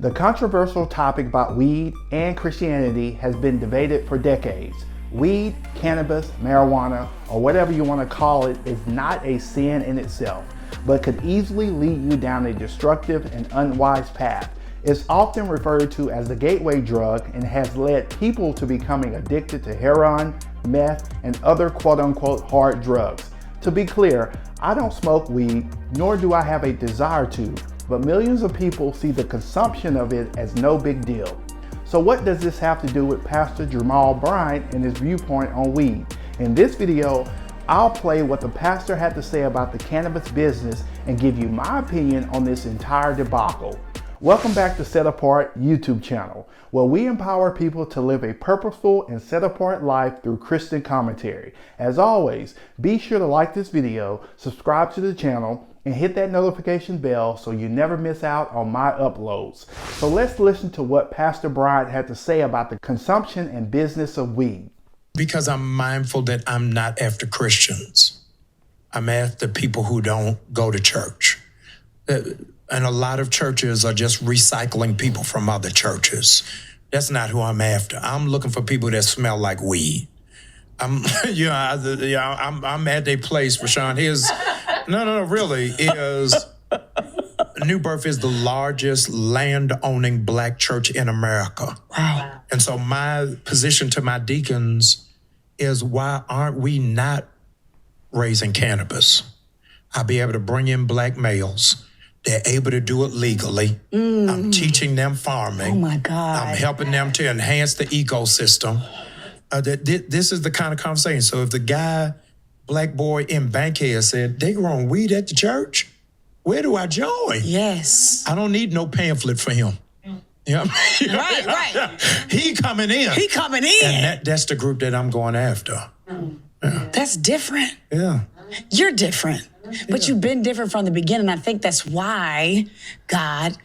The controversial topic about weed and Christianity has been debated for decades. Weed, cannabis, marijuana, or whatever you want to call it is not a sin in itself, but could easily lead you down a destructive and unwise path. It's often referred to as the gateway drug and has led people to becoming addicted to heroin, meth, and other quote-unquote hard drugs. To be clear, I don't smoke weed, nor do I have a desire to, but millions of people see the consumption of it as no big deal. So what does this have to do with Pastor Jamal Bryant and his viewpoint on weed? In this video, I'll play what the pastor had to say about the cannabis business and give you my opinion on this entire debacle. Welcome back to Set Apart YouTube channel, where we empower people to live a purposeful and set apart life through Christian commentary. As always, be sure to like this video, subscribe to the channel, and hit that notification bell so you never miss out on my uploads. So let's listen to what Pastor Bryant had to say about the consumption and business of weed. Because I'm mindful that I'm not after Christians. I'm after people who don't go to church. And a lot of churches are just recycling people from other churches. That's not who I'm after. I'm looking for people that smell like weed. I'm at a place, Rashawn. Really, New Birth is the largest land-owning black church in America. Wow. And so my position to my deacons is, why aren't we not raising cannabis? I'll be able to bring in black males. They're able to do it legally. I'm teaching them farming. Oh my God. I'm helping them to enhance the ecosystem. This is the kind of conversation. So if the guy, black boy in Bankhead said, they growing weed at the church, where do I join? Yes. I don't need no pamphlet for him. You know what I mean? Right. He coming in. And that's the group that I'm going after. Yeah. That's different. Yeah. You're different. But you've been different from the beginning. I think that's why God.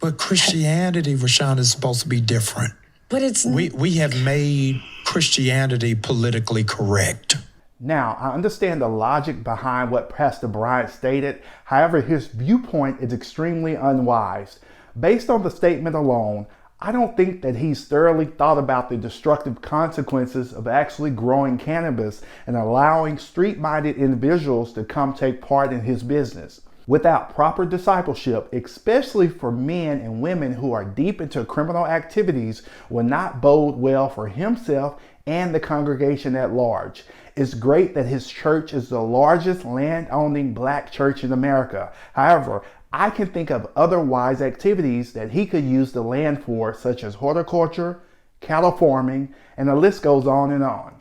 But Christianity, Rashawn, is supposed to be different. But it's... We have made Christianity politically correct. Now, I understand the logic behind what Pastor Bryant stated. However, his viewpoint is extremely unwise. Based on the statement alone, I don't think that he's thoroughly thought about the destructive consequences of actually growing cannabis and allowing street-minded individuals to come take part in his business. Without proper discipleship, especially for men and women who are deep into criminal activities, will not bode well for himself and the congregation at large. It's great that his church is the largest land-owning black church in America. However, I can think of other wise activities that he could use the land for, such as horticulture, cattle farming, and the list goes on and on.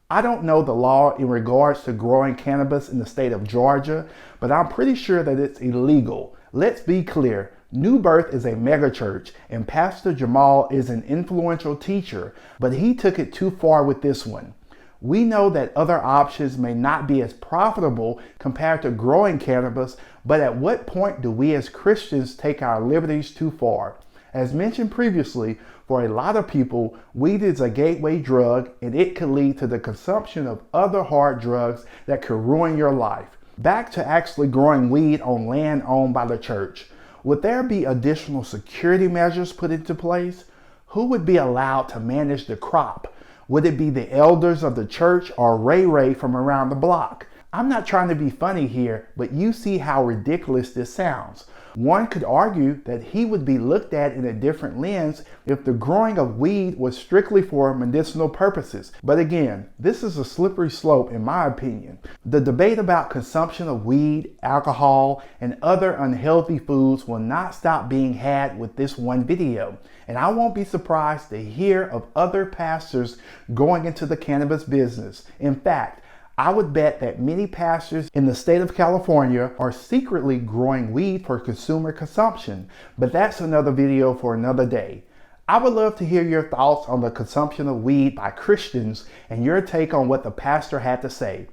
I don't know the law in regards to growing cannabis in the state of Georgia, but I'm pretty sure that it's illegal. Let's be clear, New Birth is a mega church, and Pastor Jamal is an influential teacher, but he took it too far with this one. We know that other options may not be as profitable compared to growing cannabis, but at what point do we as Christians take our liberties too far? As mentioned previously, for a lot of people, weed is a gateway drug and it could lead to the consumption of other hard drugs that could ruin your life. Back to actually growing weed on land owned by the church. Would there be additional security measures put into place? Who would be allowed to manage the crop? Would it be the elders of the church or Ray from around the block? I'm not trying to be funny here, but you see how ridiculous this sounds. One could argue that he would be looked at in a different lens if the growing of weed was strictly for medicinal purposes. But again, this is a slippery slope in my opinion. The debate about consumption of weed, alcohol, and other unhealthy foods will not stop being had with this one video. And I won't be surprised to hear of other pastors going into the cannabis business. In fact, I would bet that many pastors in the state of California are secretly growing weed for consumer consumption, but that's another video for another day. I would love to hear your thoughts on the consumption of weed by Christians and your take on what the pastor had to say.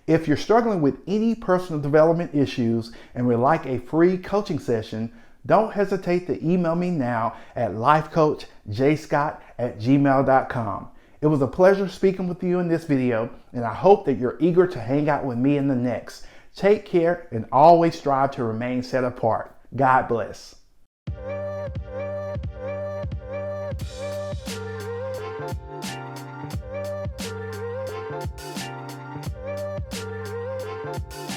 If you're struggling with any personal development issues and would like a free coaching session, don't hesitate to email me now at lifecoachjscott@gmail.com. It was a pleasure speaking with you in this video, and I hope that you're eager to hang out with me in the next. Take care and always strive to remain set apart. God bless. Bye.